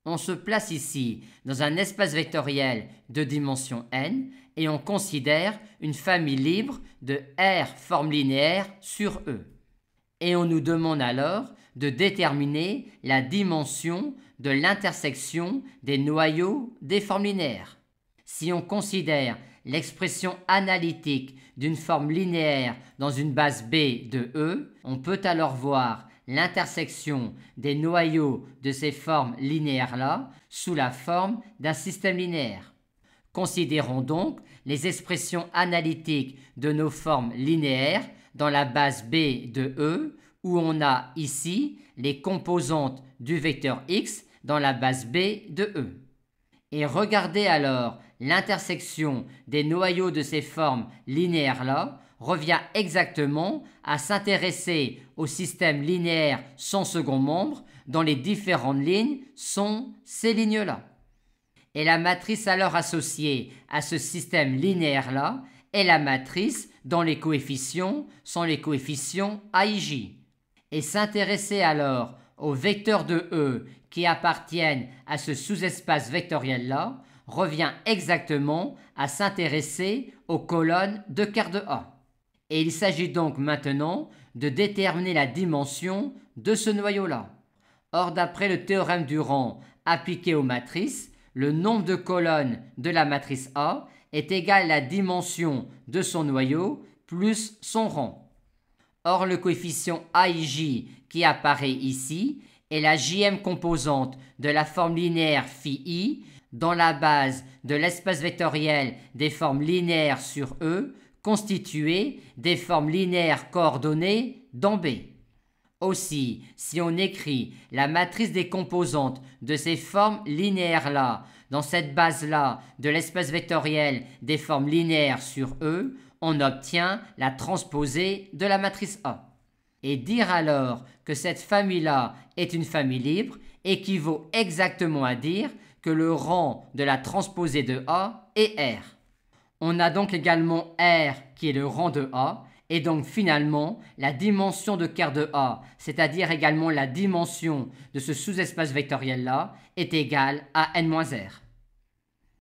On se place ici dans un espace vectoriel de dimension n et on considère une famille libre de R formes linéaires sur E. Et on nous demande alors de déterminer la dimension de l'intersection des noyaux des formes linéaires. Si on considère l'expression analytique d'une forme linéaire dans une base B de E, on peut alors voir l'intersection des noyaux de ces formes linéaires-là sous la forme d'un système linéaire. Considérons donc les expressions analytiques de nos formes linéaires dans la base B de E, où on a ici les composantes du vecteur x dans la base B de E. Et regardez alors l'intersection des noyaux de ces formes linéaires-là revient exactement à s'intéresser au système linéaire sans second membre dont les différentes lignes sont ces lignes-là. Et la matrice alors associée à ce système linéaire-là est la matrice dont les coefficients sont les coefficients AIJ. Et s'intéresser alors aux vecteurs de E qui appartiennent à ce sous-espace vectoriel-là revient exactement à s'intéresser aux colonnes de quart de A. Et il s'agit donc maintenant de déterminer la dimension de ce noyau-là. Or, d'après le théorème du rang appliqué aux matrices, le nombre de colonnes de la matrice A est égal à la dimension de son noyau plus son rang. Or, le coefficient AIJ qui apparaît ici est la jème composante de la forme linéaire phi dans la base de l'espace vectoriel des formes linéaires sur E constituée des formes linéaires coordonnées dans B. Aussi, si on écrit la matrice des composantes de ces formes linéaires-là dans cette base-là de l'espace vectoriel des formes linéaires sur E, on obtient la transposée de la matrice A. Et dire alors que cette famille-là est une famille libre équivaut exactement à dire que le rang de la transposée de A est R. On a donc également R qui est le rang de A, et donc finalement la dimension de quart de A, c'est-à-dire également la dimension de ce sous-espace vectoriel-là, est égale à n-R.